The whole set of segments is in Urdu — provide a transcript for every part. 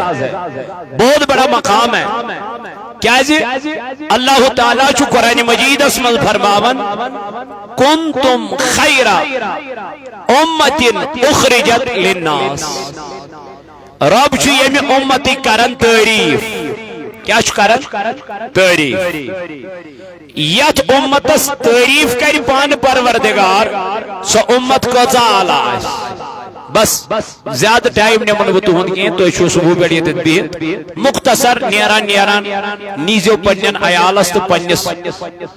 بہت بڑا مقام ہے کیا جی اللہ تعالیٰ چو قرآن مجید اسمل فرماون کنتم خیر امت اخرجت للناس رب چو یمی امتی کرن تعریف کیا چو کرن تعریف یت امتس تعریف کر پان پروردگار سو امت کو زالا بس زیادہ ٹائم نمن وہ تہن کی تو چھو صبح پہ یتت بہت مختصر نیران نیزیو پنن عیالس تو پنس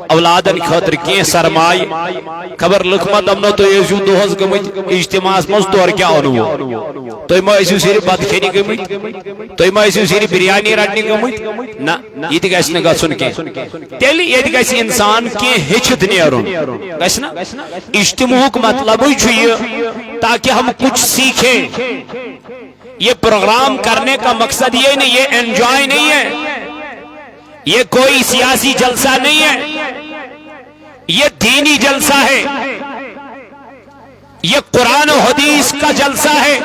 اولادن خاطر کی سرمائی خبر لکھمت دمنو تو یہ دہس گمت اجتماع مز طور کیا انو تو ما اسو صرف بد کھینی گمت تو ما اسو صرف بریانی رٹنی گمت نہ یہ گھس نہ گژھن کی تیل یہ گژھِ انسان کی ہچت نیرن گژھِ نا اجتماع مطلب تاکہ ہم کچھ سیکھیں یہ پروگرام کرنے کا مقصد یہ نہیں یہ انجوائے نہیں ہے یہ کوئی سیاسی جلسہ نہیں ہے یہ دینی جلسہ ہے یہ قرآن و حدیث کا جلسہ ہے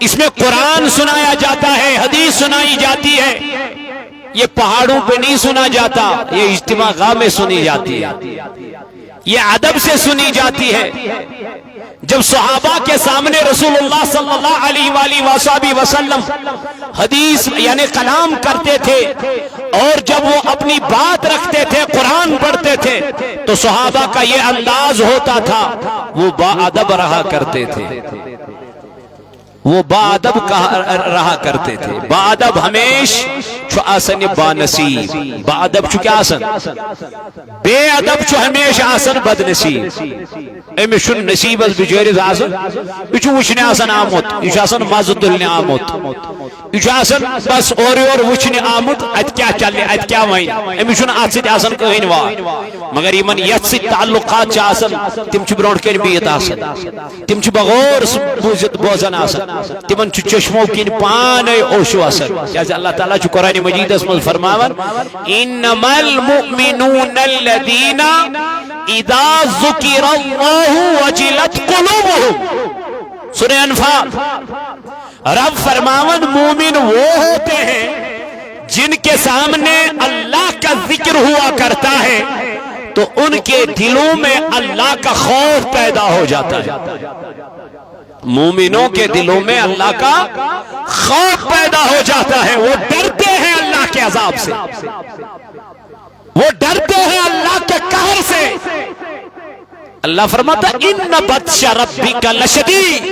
اس میں قرآن سنایا جاتا ہے حدیث سنائی جاتی ہے یہ پہاڑوں پہ نہیں سنا جاتا یہ اجتماع گاہ میں سنی جاتی ہے یہ ادب سے سنی جاتی ہے جب صحابہ کے سامنے رسول اللہ صلی اللہ علیہ وآلہ وسلم حدیث یعنی کلام کرتے تھے اور جب وہ اپنی بات رکھتے تھے قرآن پڑھتے تھے تو صحابہ کا یہ انداز ہوتا تھا وہ باادب رہا کرتے تھے وہ باادب رہا کرتے تھے باادب ہمیش چھو آسن بانصیب باادب چھو کیا آسن بے ادب چھو ہمیش آسن بد نصیب امی شن نصیب از بجوریز آسن یہ وچھنے آسن آمد یہ آسن مزد دلنے آمد یہ آسن بس اور وچھنے آمد ات کیا چلے ات کیا وائن امی شن آسد آسن کہیں وار مگر ایمن یت سے تعلقات چا آسن تم چھ برونٹ کن بیت آسن تم چھ بغور بوزت بوزن آسن تمن چھ چشموں کن پانے اوشو آسن جیسے اللہ تعالیٰ چھ قرآن مجید اسم فرماون انما المؤمنون الذین اذا ذکر اللہ وجلت قلوبهم سورہ انفال رب فرماون مومن وہ ہوتے ہیں جن کے سامنے اللہ کا ذکر ہوا کرتا ہے تو ان کے دلوں میں اللہ کا خوف پیدا ہو جاتا ہے مومنوں کے دلوں میں اللہ کا خوف پیدا ہو جاتا ہے وہ ڈرتے ہیں اللہ کے عذاب سے وہ ڈرتے ہیں اللہ کے قہر سے اللہ فرماتا ان بطش ربک لشدید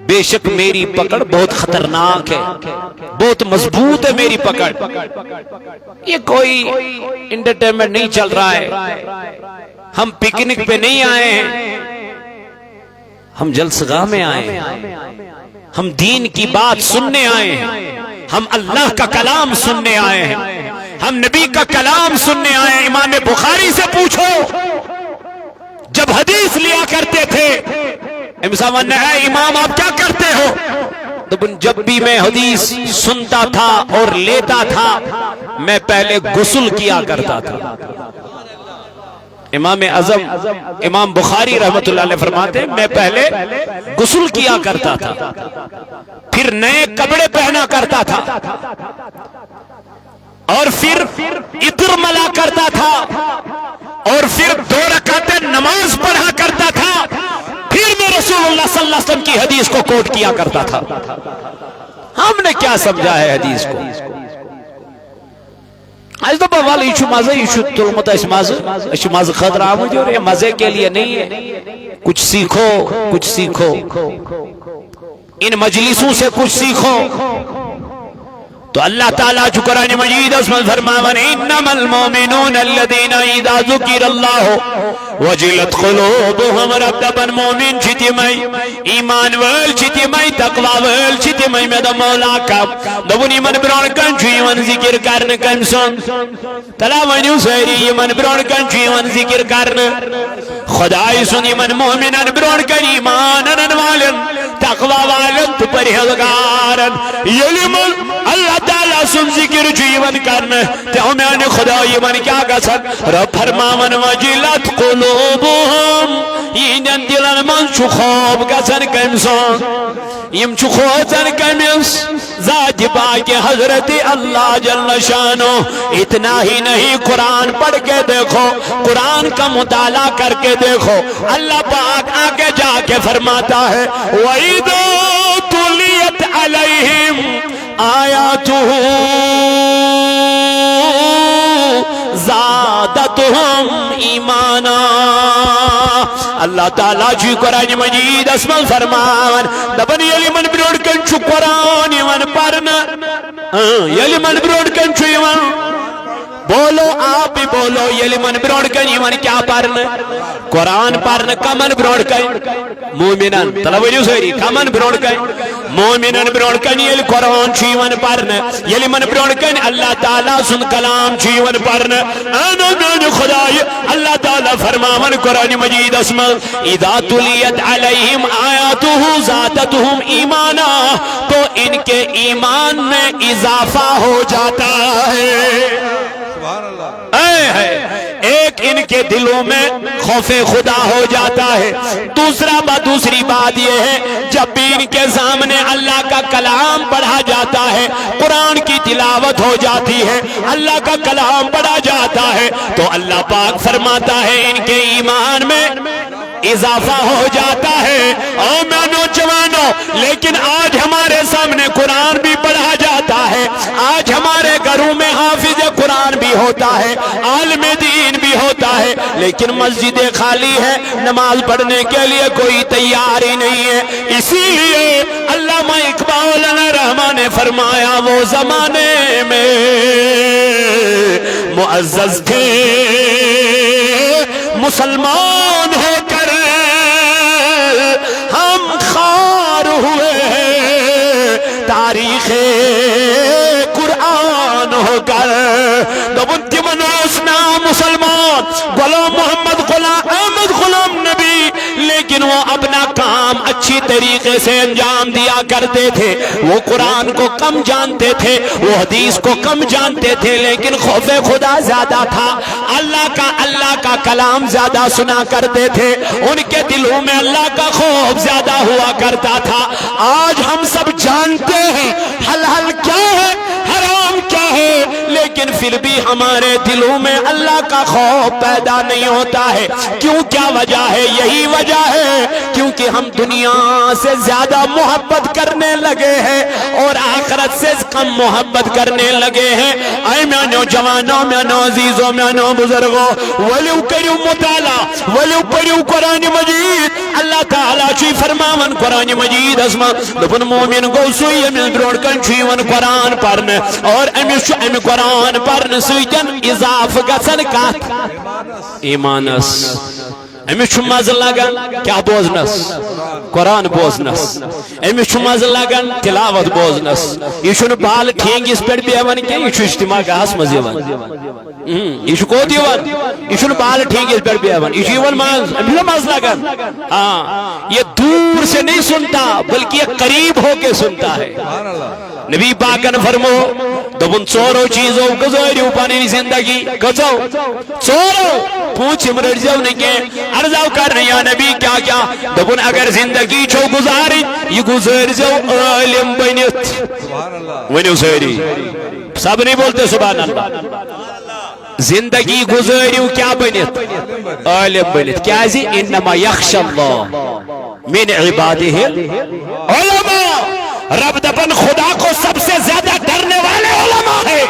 بے شک میری پکڑ بہت خطرناک ہے بہت مضبوط ہے میری پکڑ یہ کوئی انٹرٹینمنٹ نہیں چل رہا ہے ہم پکنک پہ نہیں آئے ہیں ہم جلسگاہ میں آئے ہیں ہم دین کی بات سننے آئے ہیں ہم اللہ کا کلام سننے آئے ہیں ہم نبی کا کلام سننے آئے ہیں امام بخاری سے پوچھو جب حدیث لیا کرتے تھے امام آپ کیا کرتے ہو جب بھی میں حدیث سنتا تھا اور لیتا تھا میں پہلے غسل کیا کرتا تھا امام اعظم امام بخاری رحمت اللہ علیہ فرماتے میں پہلے غسل کیا کرتا تھا پھر نئے کپڑے پہنا کرتا تھا اور پھر عطر ملا کرتا تھا اور پھر 2 رکعتیں نماز پڑھا کرتا تھا پھر میں رسول اللہ صلی اللہ علیہ وسلم کی حدیث کو کوٹ کیا کرتا تھا ہم نے کیا سمجھا ہے حدیث کو آج دبا والا یہ مزہ یہ تلمت اس مزہ خطر آمد اور یہ مزے کے لیے نہیں ہے کچھ سیکھو ان مجلسوں سے کچھ سیکھو تو اللہ تعالیٰ جو قرآن مجید اس میں فرماون انما المومنون الذین اذا ذکر اللہ وجلت قلوبهم رب دبن مومن چھتی مئی ایمان ویل چھتی مئی تقوی ویل چھتی مئی میں دا مولا کب دبن ایمان برون کن چھو ایمان ذکر کرن کن سن تلا ونیو سیری ایمان برون کن چھو ایمان ذکر کرن خدای سن ایمان مومنان برون کن ایمانن والن تقوی والن تو پرہزگارن یلیمن اللہ تعالیٰ سن ذکر جیون کرنے تے ہمیں خدا ایمان کیا گسن رب فرماون وجلت قلوبهم این دلن من چو خواب گسن کمسان یم چو خوزن کمس ذات پاک حضرت اللہ جل شانہ. اتنا ہی نہیں قرآن پڑھ کے دیکھو, قرآن کا مطالعہ کر کے دیکھو, اللہ پاک آگے جا کے فرماتا ہے وَإِذَا تُلِيَتْ عَلَيْهِمْ آيَاتُهُ زادتهم ایمانا. اللہ تعالیٰ جی قرآن مجید اسمال فرمان دبن یلی من بروڑ کنچو قرآن یمن پرنا, یلی من بروڑ کنچو یمن بولو, آپ بھی بولو, یلی من بروڑ کن یمن کیا پرنا, قرآن پرنا کمن بروڑ کن مومنان طلبیو سوری کمن بروڑ کن مومنان بروڑ کن یلی قرآن چیون پرنا, یلی من بروڑ کن اللہ تعالیٰ سن کلام چیون پرنا. آنا من خدای اللہ تعالیٰ فرماون قرآن مجید اسم اذا تلیت علیہم آیاتہ زادتہم ایمانا, تو ان کے ایمان میں اضافہ ہو جاتا ہے. ایک ان کے دلوں میں خوف خدا ہو جاتا ہے. دوسری بات یہ ہے جب بھی ان کے سامنے اللہ کا کلام پڑھا جاتا ہے, قرآن کی تلاوت ہو جاتی ہے, اللہ کا کلام پڑھا جاتا ہے, تو اللہ پاک فرماتا ہے ان کے ایمان میں اضافہ ہو جاتا ہے. اور میں نوجوانوں, لیکن آج ہمارے سامنے قرآن بھی پڑھا جاتا ہے, آج ہمارے گھروں میں حافظ قرآن بھی ہوتا ہے, عالم دین بھی ہوتا ہے, لیکن مسجد خالی ہے, نماز پڑھنے کے لیے کوئی تیار ہی نہیں ہے. اسی لیے علامہ اقبال علیہ رحمہ نے فرمایا وہ زمانے میں معزز تھے مسلمان ہو کر ہم خار ہوئے تاریخ قرآن ہو کر. دبن کی منوسنا مسلمان غلام محمد غلام احمد غلام نبی, لیکن وہ اپنا کام اچھی طریقے سے انجام دیا کرتے تھے. وہ قرآن کو کم جانتے تھے, وہ حدیث کو کم جانتے تھے, لیکن خوف خدا زیادہ تھا, اللہ کا کلام زیادہ سنا کرتے تھے, ان کے دلوں میں اللہ کا خوف زیادہ ہوا کرتا تھا. آج ہم سب جانتے ہیں حلال کیا ہے, حرام کیا ہے, لیکن پھر بھی ہمارے دلوں میں اللہ کا خوف پیدا نہیں ہوتا ہے. کیوں, کیا وجہ ہے؟ یہی وجہ ہے کیونکہ ہم دنیا سے زیادہ محبت کرنے لگے ہیں اور آخرت سے کم محبت کرنے لگے ہیں. اے میانو جوانوں, میانو عزیزوں, میانو بزرگوں, ولیو کریو مطالعہ, ولیو پڑھیو قرآن مجید. اللہ تعالیٰ چی فرماون قرآن مجید اسما دفن مومن گو سوئی امیل بروڑ کن چیون قرآن پرن, اور امی قرآن پرن سویتن اضاف گسن کات ایمانس. امیش چھو مز لگن کیا بوزنس, قرآن بوزنس. امیش چھو مز لگن تلاوت بوزنس. یہ چھو بال ٹھینگیس پیڑ بیوان کیا, یہ چھو اجتماع گاس مزیوان, یہ چھو کو دیوان, یہ چھو بال ٹھینگیس پیڑ بیوان, یہ چھو ایوان مز لگن. یہ دور سے نہیں سنتا بلکہ یہ قریب ہو کے سنتا ہے. نبی پاکن فرمو دبن چورو چیزو گزاریو پانی زندگی گزو چورو پوچھ مرجو نکے عرضاو کرنے یا نبی کیا کیا. دبن اگر زندگی چھو گزاری یہ گزار جو عالم بنیت. ونیو سیری سب نہیں بولتے سبحان اللہ. زندگی گزاریو کیا بنیت, عالم بنیت. کیا زی انما یخش اللہ من عباده علماء. رب دبن خدا کو سب سے زیادہ ڈرنے والے علماء ہیں.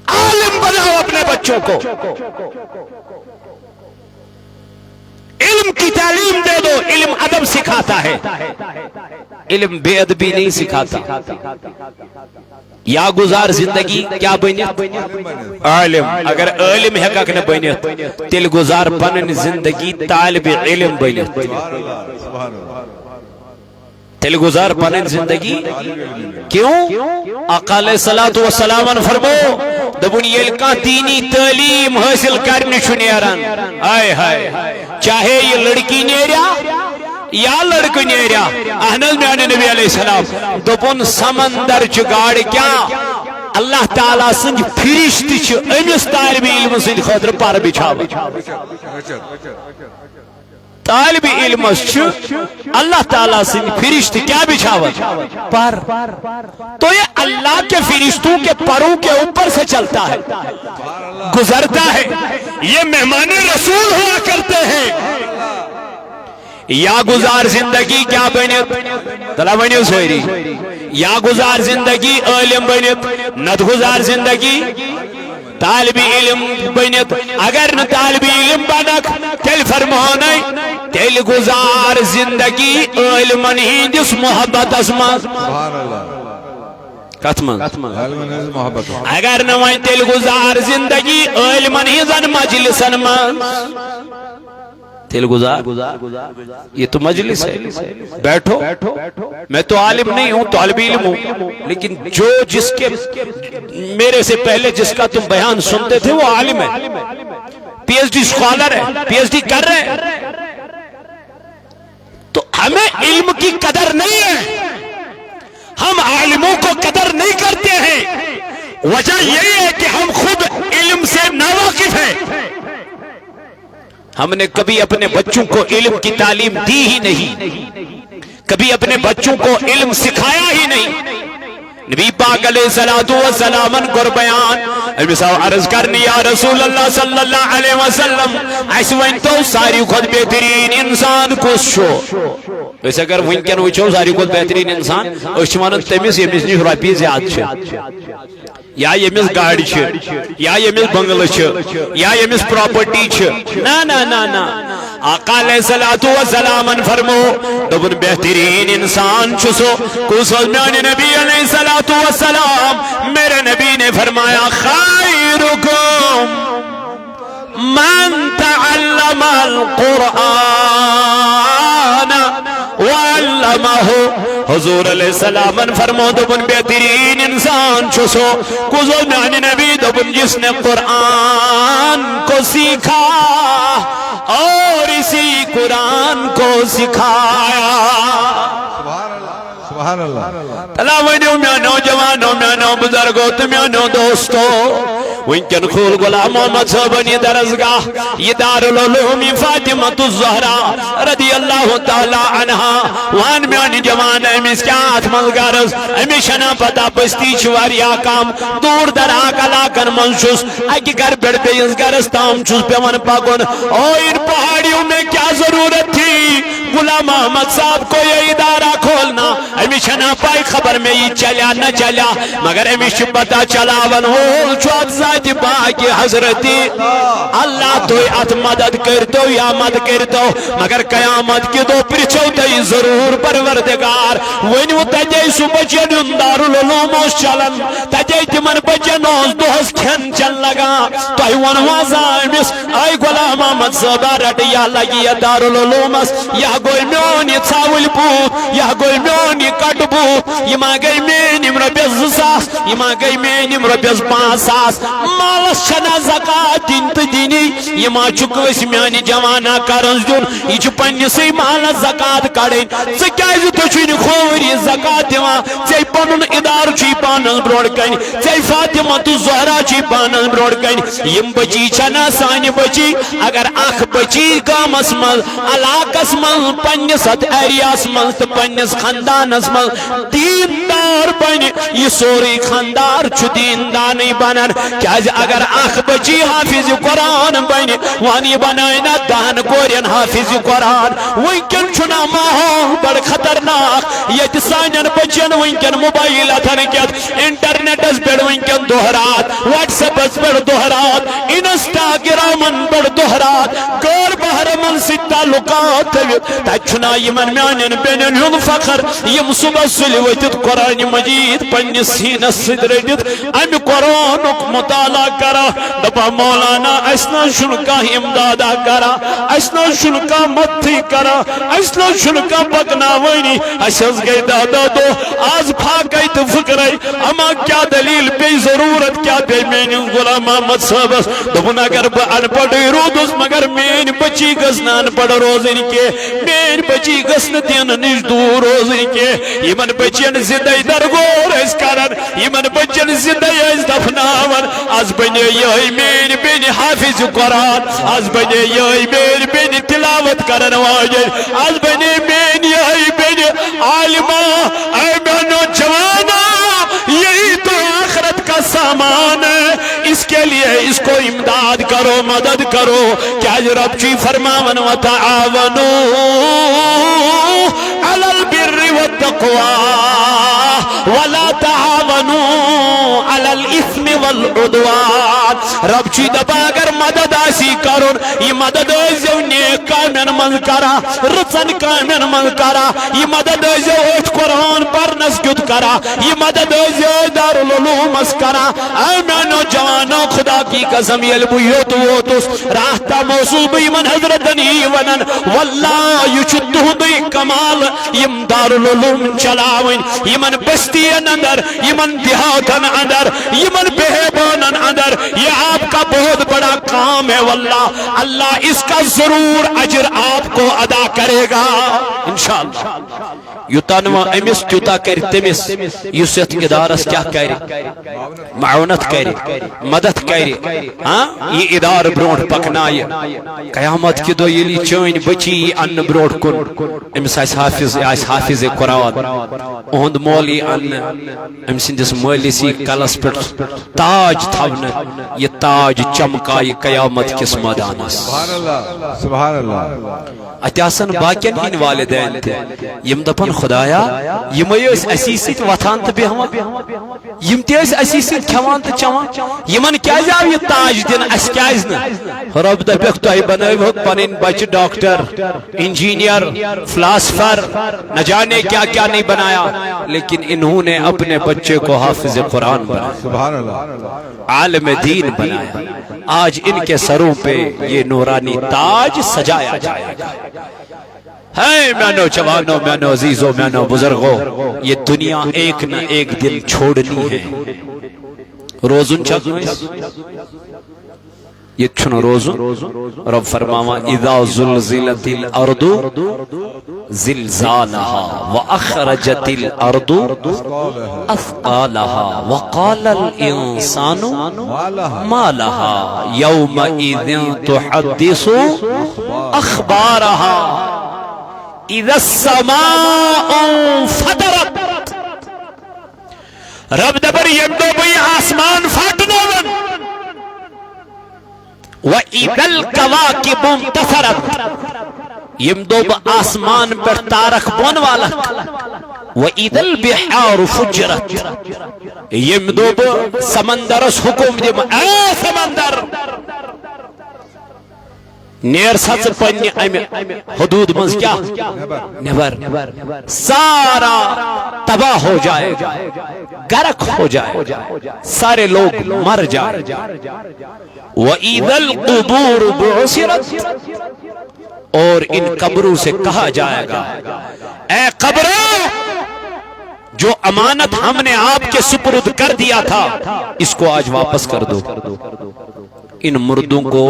عالم بناؤ اپنے بچوں کو, علم کی تعلیم دے دو. علم ادب سکھاتا ہے, علم بے ادبی نہیں سکھاتا. یا گزار زندگی کیا بنیت, عالم. اگر علم ہے کہ نہ بنیت تل گزار پنن زندگی طالب علم بنیت. تل گزار پنن زندگی کیوں؟ آقا علیہ السلام فرمو دبن یل کا دینی تعلیم حاصل کرنے چھنیران. آئے ہائے, چاہے یہ لڑکی نیریا یا لڑکو نیریا, احنل میانے نبی علیہ السلام دبن سمندر چگاڑ کیا اللہ تعالیٰ سنج فرشتی چھ امس طالب علم سنج خاطر پر بچھاو. طالب علم اللہ تعالیٰ سے فرشت کیا بچھاوت پر، تو یہ اللہ کے فرشتوں کے پروں کے اوپر سے چلتا ہے، گزرتا ہے. یہ مہمان رسول ہوا کرتے ہیں. یا گزار زندگی کیا بنت تلا ونیو سوری، یا گزار زندگی عالم بنت، نت گزار زندگی طالب علم بنت. اگر نہ طالب علم بنک تیل فرمانے تیل گزار زندگی علمن ہندس محبت اسمت کتمن. اگر نہ وین تیل گزار زندگی علمن ہندن مجلسن من تیل گزار. یہ تو مجلس ہے، بیٹھو. میں تو عالم نہیں ہوں، طالب علم ہوں، لیکن جو جس کے میرے سے پہلے جس کا تم بیان سنتے تھے وہ عالم ہے، پی ایچ ڈی اسکالر ہے، پی ایچ ڈی کر رہے ہیں. تو ہمیں علم کی قدر نہیں ہے، ہم عالموں کو قدر نہیں کرتے ہیں. وجہ یہی ہے کہ ہم خود علم سے ناواقف ہیں. ہم نے کبھی اپنے بچوں کو علم کی تعلیم دی ہی نہیں، کبھی اپنے بچوں کو علم سکھایا ہی نہیں. نبی پاک علیہ السلام کو بیان عرض کرنی یا رسول اللہ صلی اللہ علیہ وسلم اس ون تو ساری خود بہترین انسان کس شو. ویسے اگر ونکن وچھو ساری خود بہترین انسان اس ون تمس یمس نش رۄپیہِ زیادٕ یا یمس گاڑی یا یمس بنگلہ یا یمس پراپرٹی نا نا نا نا. آقا علیہ السلام فرمو دبن بہترین انسان سو کس میانہ نبی علیہ السلام. میرے نبی نے فرمایا خیرکم من تعلم القرآن وعلمہ. حضور علیہ السلام فرمو دبن بہترین انسان سو کس میانہ نبی دبن جس نے قرآن کو سیکھا اور اسی قرآن کو سکھایا. سبحان اللہ. تلا ونیو میں نوجوانوں میں نو بزرگوں تمہیں نو دوستو ونکن خول غلام محمد صاحبانی درسگاہ یہ دارالعلوم فاطمۃ الزہرا رضی اللہ تعالی عنہا وان میانی جوان امیس کیا اتمل گرز امی شنا پتا بستی چواریا کام دور دراک علاقن منشوس اکی گھر بیڑ بیس گرز تام چوس پیون پاکن اور ان پہاڑیوں میں کیا ضرورت تھی غلام محمد صاحب کو یہ ادارہ کھولنا. امی شنا پائی خبر میں یہ چلیا نہ چلیا مگر امی شبتا چلا ون ہول چوات ذات باقی حضرتی اللہ تو ات مدد کرتو یا مد کرتو مگر قیامت کی دو پرچو تی ضرور پروردگار. ونیو تجے سو بچن دارالعلوم اس چلن تجے تمن بچن اس دوست کھن چل لگا تو ون وازا امس آئی غلام محمد صاحب رٹیا لگی دارالعلوم یا گوئی میون یہ ثاول بوت یا گوئی میون یہ کٹ بوت یہ ما گئی مینم رۄپیس 2,000 یہ ما گئی مینم رۄپیس 5,000 مالس چھنا زکات دین تو دینی یہ ما چکوس میانی جوانا کرنز دون یہ چھ پنیسی مالس زکات کڑین سے کیازی تو چھوئی کھور یہ زکات دیوان ژے پنن ادار چھی پانس بروڑ کن ژے فاطمۃ الزہرا چھی پانس بروڑ کن یم بچی چھنا سانی بچی اگر اخ بچی گامس مل علاقس مل پنس ات ایریاس مل تو پنس خاندانس مل دیندار بن یہ سوری خاندار چھ دیندانی بنن کیاز اگر اخ بچی حافظ قرآن بن وانی بنائنا دہن کورین حافظ قرآن. ونکن چھنا ماحول بڑ خطرناک یہ سانن بچن ونکن موبائل اتھن کیت انٹرنیٹس پہ ونکن دہرات واٹس ایپس پہ دہرات انسٹاگرامن پہ دہرات غیر محرمن سی تعلقات تت چھنا یمن میانن بینن ہند فخر یم صبح سلی وتت قرآن مجید پنس سینس ست رٹت ام قرآن مطالعہ کرا دپا مولانا اسنا شنکا امدادا کرا اسنا شنکا متھی کرا اسنا شنکا پکناوینی اسز گئی دادا دو آز پھاکی تو فکرائی اما کیا دلیل پی ضرورت کیا پی مین غلام محمد صاحب دپن اگر با ان پڑی رودس مگر مین بچی گز گسنان پڑ روزن کے مین بچی گسن دین نش دور روزن کے یمن بچین زندہ درگور اس کرن یمن بچین زندہ اس دفناون از بنے یہ مین بین حافظ قرآن از بنے یہ مین بین تلاوت کرن واجد از بنے مین یہ بین عالمہ اے بینو جوانا یہی تو آخرت کا سامان ہے اس کے لیے اس کو امداد کرو مدد کرو کیا رب چی فرماون وتعاونوا علی البر والتقوى ولا تعاونوا علی الاثم والعدوان رب چی دبا اگر مدد آسی کرن یہ مدد ازیو نیک کامن من کرا رچن کامن من کرا یہ مدد ازیو اٹھ قرآن پرنس گد کرا یہ مدد ازیو دارالعلوم اس کرا اے مینو جوانو خدا کی قسم یلبیوت ووتس راہتا موصول بی من حضرت نی ونن واللہ یچدہ بی کمال یم دارالعلوم چلاوین یمن بستین اندر یمن دیہاتن اندر یمن بہبانن اندر یہ آپ کا بہت بڑا کام ہے واللہ اللہ اس کا ضرور اجر آپ کو ادا کرے گا انشاءاللہ یوتانوا امس تیوتا کر تمس یس یت ادارس کیا کر معاونت کر مدد کر یہ ادار برونٹ پکنائے قیامت کی دو یلی چین بچی ان برونٹ کن امس حافظ قرآن اہند مولی ان ام سندس مولی سی کلس پر تاج تھون یہ تاج چمکائی قیامت کس میدانس سبحان اللہ اتیاسن باقین ہن والدین تھے یم دپن خدایا یم اسی سیت وتھان تو بیہوان یم تیس اسی سیت کھوان تو چوان یمن کیاز آو یہ تاج دن اس کیاز نہ رب دپک تہ بنو پنن بچ ڈاکٹر انجینئر فلاسفر نہ جانے کیا کیا نہیں بنایا لیکن انہوں نے اپنے بچے کو حافظ قرآن بنایا سبحان اللہ عالم دین بنایا آج ان کے سروں پہ یہ نورانی تاج سجایا جائے گا ہے مینو جوانوں مینو عزیزوں مینو بزرگوں یہ دنیا ایک نہ ایک دن چھوڑنی ہے روزن چاہوں یہ چھن روزن رب فرماوا اذا زلزلت الارض زلزالها واخرجت الارض اثقالها وقال الانسان ما لها يومئذ تحدث اخبارها اذا السماء انفطرت رب دبر یمدو بی آسمان فاٹنون وَإِذَا الْكَوَاكِبُ انْتَثَرَتْ یمدو با آسمان پر تارک بون والا وَإِذَا الْبِحَارُ فُجِّرَتْ یمدو با سمندر اس حکم دیم اے سمندر نیر سچ پنی حدود منز کیا نبر سارا تباہ ہو جائے گا گرک ہو جائے گا سارے لوگ مر جائے وَإِذَا الْقُبُورُ بُعْثِرَتْ اور ان قبروں سے کہا جائے گا اے قبروں جو امانت ہم نے آپ کے سپرد کر دیا تھا اس کو آج واپس کر دو ان مردوں کو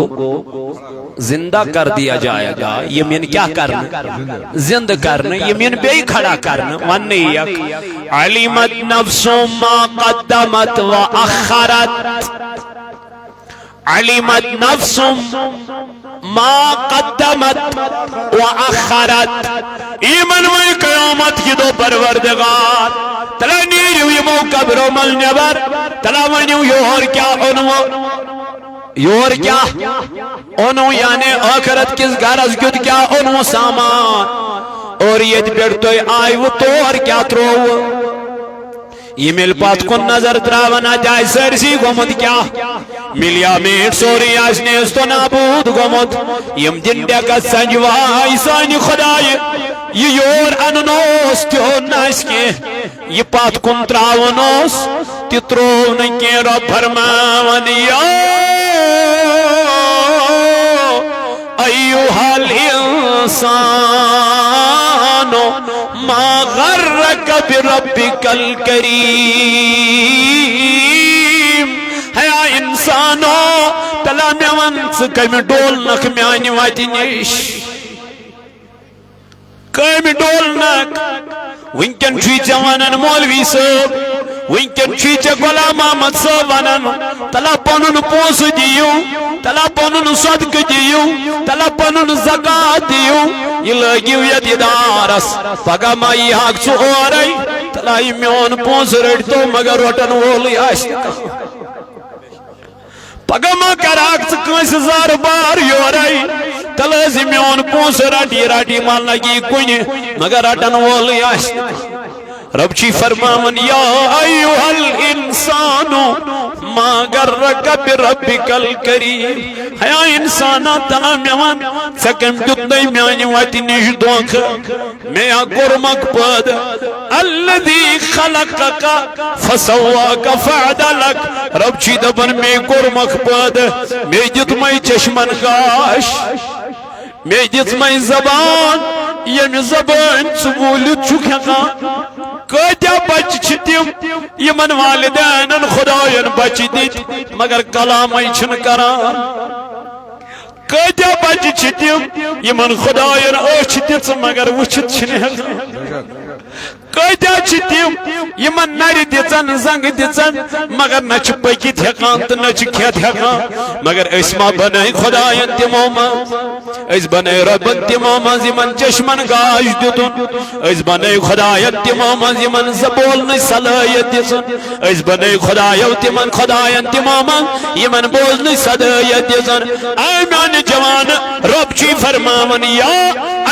زندہ کر دیا جائے گا یمین کیا کرنا زندہ کرنا یمین بے کھڑا کرنا ونی یک علمت نفس ما قدمت و اخرت علمت نفس ما قدمت و اخرت ایمن وی قیامت کی دو پروردگار تلا نیریو یمو قبرو مل نبر تلا ونیو یور کیا انو یور کیا انو یعنی آخرت کس گرز گد کیا انو سامان اور یہ بیڑتوی آئی وہ تو اور کیا ترو یہ مل پات کن نظر تراونا جائے سرسی گمت کیا ملیا میٹ سوری آسنے اس تو نابود گمت یم دن ڈیکا سنجوائی سانی خدای یہ یور اننوس تیو ناس کے یہ پات کن تراونوس تیترو نکی رب فرماون یا ایوہا الانسان ما غرک بربک الکریم ہے انسانو تلا میں دِوان ژٕ کمہِ ڈولنکھ میانہِ وتہِ نِش کمہِ ڈولنکھ وٕنکٮ۪ن چھُے ژےٚ ونان مولوی صٲب وٕنکٮ۪ن چھُے ژےٚ غلام محمد صٲب ونان تلا پنُن پونٛسہٕ دِیِو تلا پنُن صدقہٕ دِیِو تلا پنُن زکات دِیِو یہِ لٲگِو یتھ ادارس پگاہ ما یی ہاکھ ژٕ اورے تلا یہِ میون پونٛسہٕ رٔٹتو مگر روٹن وولٕے آسہِ نہٕ کانٛہہ پگاہ ما کراکھ ژٕ کٲنٛسہِ زارٕ بار یورے تلا زِ میون پونٛسہٕ رٹی ما لگی کُنہِ مگر رٹن وولٕے آسہِ نہٕ کانٛہہ رب چی فرماون یا ایوہ الانسان ما غرک بربک الکریم ہیا انسانا تلا میوان سکم جتنے میانی واتی نش دوکھ میا گرمک پد الذی خلقک فسواک فعدلک رب چی دبن میں گرمک پد میں جتمائی چشمن گاش میں جتمائی زبان یم زبان سبولیت چھک ہکا کتیا بچ چھ تم یمن والدینن خداین بچ دت مگر کلامے چھن کران کتیا بچ چھ تم یمن خداین أچھ دژ مگر وچھت چھن ہیکان کتیا چھ تم یمن نر دژن زنگ دژن مگر نہ چھ پکت ہیکان تو نہ چھ کھیت ہیکان مگر اس ما بنائی خداین تمو مز اس بنائی ربن تمو مز یمن چشمن گاش دتن اس بنائی خداین تمو مز یمن بولن صلاحیت دژن اس بنائی خداین تمو مز یمن بولن صلاحیت دژن اے میان جوان رب چی فرماون یا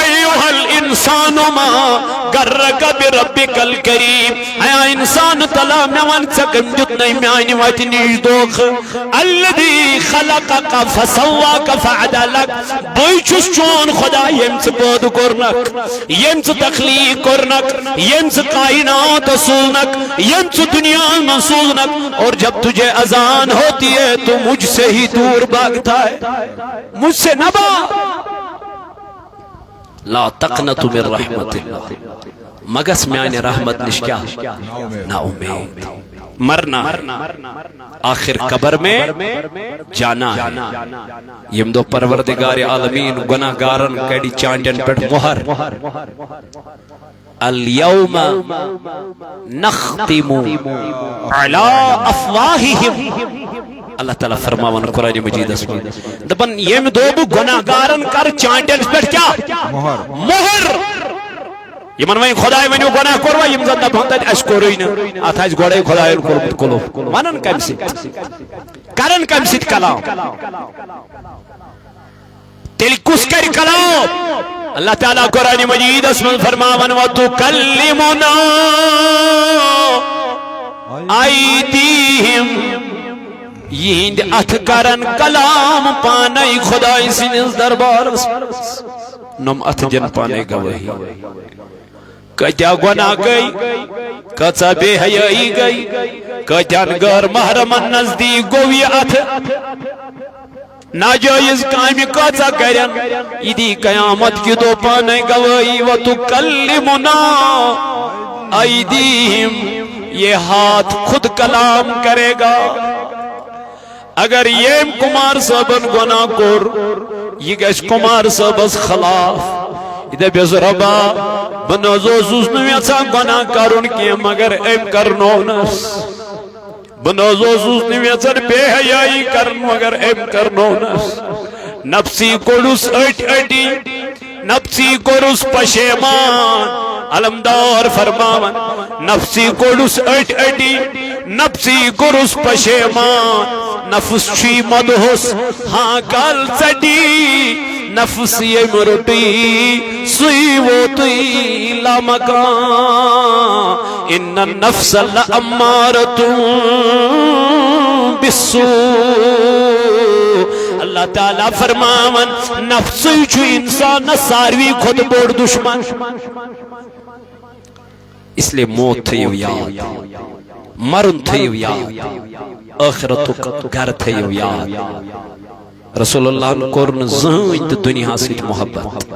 ایوہ الانسان ما غرک بربک الکریم ایا انسان تلا میوان چکم جتنے میانی وتی نیش دوخ الذی خلقک فسواک فعدلک بوئی چھس چون خدا یم چھ پود کرنک یم چھ تخلیق کرنک یم چھ کائنات سوزنک یم چھ دنیا میں سوزنک اور جب تجھے اذان ہوتی ہے تو مجھ سے ہی دور بھاگتا ہے مجھ سے نہ بھاگ لا تقنطوا من رحمت اللہ مگس میانی رحمت نش کیا نا امید مرنا آخر قبر میں جانا یم دو پروردگار عالمین گناہ گارن کڑی چانٹن پیٹ مہر اليوم نختم على افواہہم اللہ تعالیٰ فرماون قرآن مجید اس میں دبن یم دو گناہ گارن کر چانٹن پیٹ کیا مہر یمن وین خدای ونیو گناہ کروا یم زن دبن اس کوروی نا ات اس گوڑے خدای کربت کلو ونن کم سیت کرن کم سیت کلام تیل کس کر کلام اللہ تعالیٰ قرآن مجید اس میں فرماون وَتُكَلِّمُنَا ایدیہم یہند اتھ کرن کلام پانے خدای سنز دربار نم اتھ جن پانے گوہی کتیا گناہ گئی کچا بے حیائی گئی کتیا غیر محرمن نزدیک گوی اتھ ناجائز کامی کچا کرن ایدی قیامت کی دو پانے گوہی وَتُكَلِّمُنَا ایدیہم یہ ہاتھ خود کلام کرے گا اگر یہ کمار صاحبن گناہ کر یہ گیس کمار صاحبس خلاف ادھے بیس ربا بنازو سوزنو یسا گناہ کرن کی مگر ایم کرنونس بنازو سوزنو یسا بے حیائی کرن مگر ایم کرنونس نفسی کڑس اٹی نفسی کڑس پشیمان علمدار فرماون نفسی کڑس اٹی نفسی کڑس پشیمان نفس چی مدہس ہاں کل چٹی نفسی مرٹی سوئی ووتی لامکان ان النفس لأمارتوں بالسوء اللہ تعالیٰ فرماون نفسی چو انسان ساروی خود بوڑ دشمن اس لئے موت تھیو یاد مرن تھیو یاد آخرت گھر تھیو یاد رسول اللہ قرن زہنت دنیا سے محبت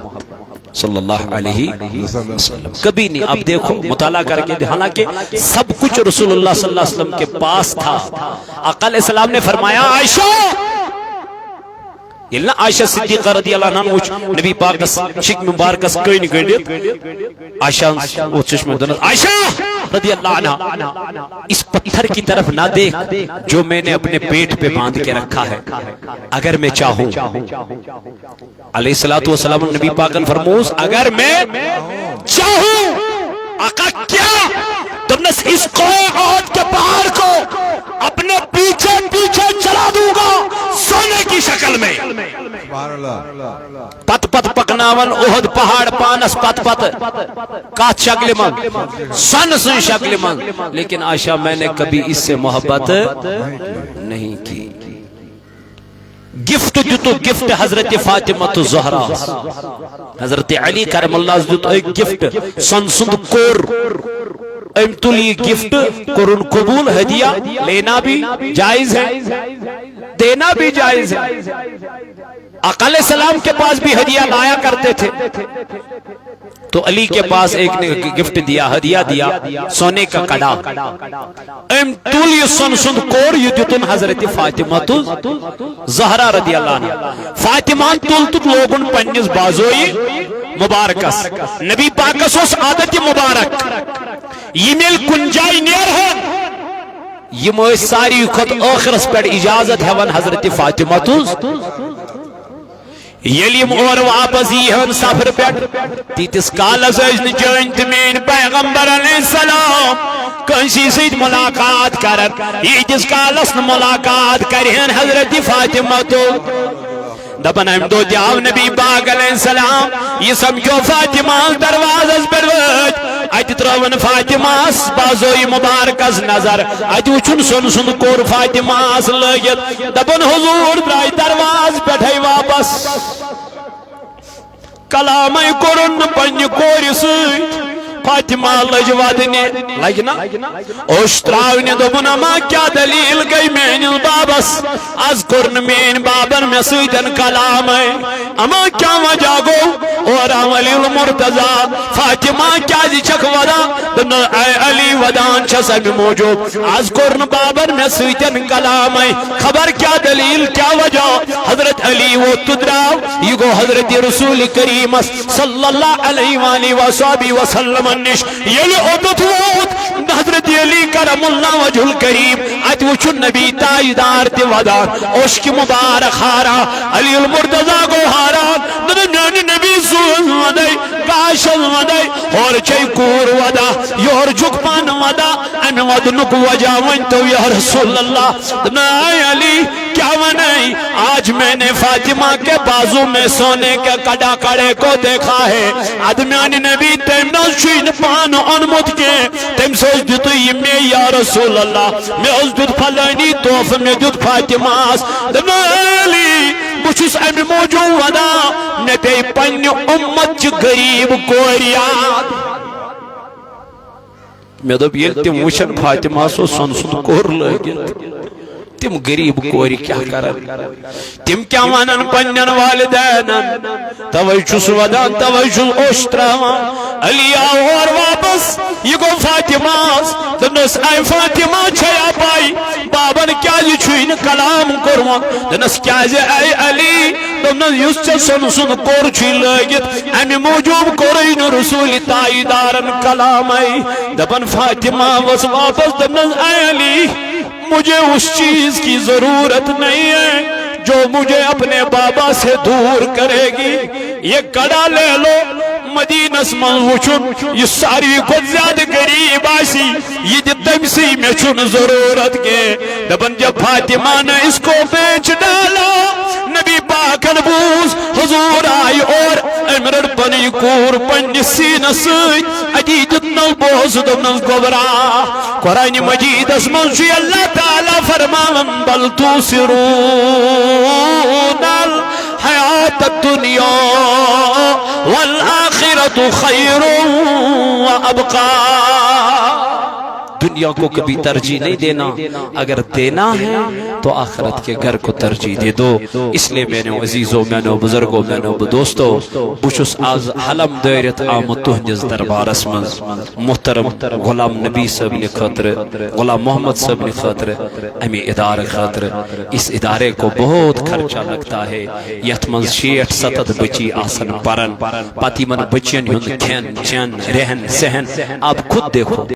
صلی اللہ علیہ وسلم کبھی نہیں اب دیکھو مطالعہ کر کے حالانکہ سب کچھ رسول اللہ صلی اللہ علیہ وسلم کے پاس تھا آقا علیہ السلام نے فرمایا عائشہ یلنا عائشہ صدیقہ رضی اللہ عنہ وچ نبی پاک شک مبارکس کین گڈت عائشہ وہ چشمہ دنس عائشہ رضی اللہ عنہ اس پتھر کی طرف نہ دیکھ جو میں نے اپنے پیٹ پہ باندھ کے رکھا ہے، اگر میں چاہوں علیہ الصلوۃ والسلام نبی پاک نے فرموس اگر میں چاہوں آقا کیا دنس اس عہد کے پہاڑ کو اپنے پیچھے پیچھے چلا دوں گا سونے کی شکل میں، سبحان اللہ پت پت پکناون عہد پہاڑ پانس پت پت کات شکل من سن سن شکل من، لیکن عائشہ میں نے کبھی اس سے محبت نہیں کی۔ گفٹ دیتو گفٹ حضرت فاطمہ زہرا، حضرت علی کرم اللہ دیتو ایک گفٹ سن سند کور، ام تل یہ گفٹ قرن قبول، ہدیہ لینا بھی جائز ہے دینا بھی جائز ہے۔ آقا علیہ السلام کے پاس بھی ہدیہ لایا کرتے تھے، تو علی کے پاس ایک نے گفٹ دیا، ہدیہ دیا سونے کا کڑا، ام تل یہ سن سند کور یہ دیتن حضرت فاطمہ زہرا رضی اللہ عنہ۔ فاطمہ تل تک لوگن پنجس بازوئی مبارکس، نبی پاکس اس عادت مبارک یہ مل کنجائی نیر ہے یہ موئی ساری خود آخرس پر اجازت ہے ون حضرت فاطمہ یلیم اور واپس یہ سفر پر تیتس کالس اجن جنت مین پیغمبر علیہ السلام کنسی سید ملاقات کرن ایتس کالس ملاقات کرن حضرت فاطمہ دپن ہم دو جاو نبی پاک علیہ السلام یہ سمجھو فاطمہ دروازہ پر وچ ات ترون فاطمہ بازوئی مبارکس نظر ات وچن سن سن کور فاطمہ لگت دپن حضور درائی دروازہ پٹھائی واپس کلامی کرن پنی کوری سیت فاطمہ لج ودنی لگنا اوشتراونی دبن اما کیا دلیل گئی مین بابس از کرن مین بابن میں سیدن کلام ہے اما کیا وجہ گو اور علی المرتضی فاطمہ کیا دی چک ودا دن اے علی ودان چسم موجود از کرن بابن میں سیدن کلام ہے خبر کیا دلیل کیا وجہ حضرت علی وہ تدراو یہ گو حضرت رسول کریم صلی اللہ علیہ وآلہ وسلم یلی عدت وود حضرت علی کرم اللہ وجہ الکریم ات وچن نبی تائیدار تی ودان اوشک مبارک ہارا علی المرتضی کو ہارا نانی نبی سوز ودائی کاشل ودائی اور چی کور ودا یور جکپان ودا ام ودنک وجہ ونتو یا رسول اللہ نائی علی کیا ونائی آج میں نے فاطمہ کے بازو میں سونے کے کڑا کڑے کو دیکھا ہے ادمیان نبی تیمنا شین پان انمت کے تم سوچ دیتو یہ میں یا رسول اللہ میں اس دیت پھلانی توف میں دیت فاطمہ دنالی بچس امی موجود ودا میں پہ پنی امت چی غریب کوریات میں دب یہ تم وشن فاطمہ سو سنسن کور لگی تم غریب کوری کیا کرن تم کیا وانن پنن والدینن توجس ودان توجس اوشتراوان علی اور واپس یہ گو فاطمہ دنس اے فاطمہ چھیا پائی بابن کیا یہ چھوین کلام کروان دنس کیا اے علی دنس یس چا سن سن کور چھوی لگت امی موجوب کورین رسول تائیدارن کلام ای دبن فاطمہ وس واپس دنس اے علی مجھے اس چیز کی ضرورت نہیں ہے جو مجھے اپنے بابا سے دور کرے گی یہ کڑا لے لو مدینہ من وچن یہ ساری کو زیادہ غریب آسی یہ تمسی میں چن ضرورت کے دبن جب فاطمہ نے اس کو بیچ ڈالا نبی پاک نبوز حضور آئی اور امرر پنی کور پنی سین سیت عدیدت نل بوز دمنل گبرا قرآن مجید اس منشی اللہ تعالی فرمان بل توسرون الحیات الدنیا والآخرت خیر و ابقا دنیا کو کبھی ترجیح نہیں دینا، اگر دینا ہے تو آخرت کے گھر کو ترجیح دے دو۔ اس لیے میں نے عزیزوں، میں نے بزرگوں، میں نے دوستو، بچس آز حلم دائرت آمد تہندس دربارس مز محترم غلام نبی صاحب نے خاطر، غلام محمد صاحب نے خاطر، امی ادارہ خاطر۔ اس ادارے کو بہت خرچہ لگتا ہے، یت من 60-70 بچی آسن پرن، پتی من بچین ہند کھین چین رہن سہن، آپ خود دیکھو۔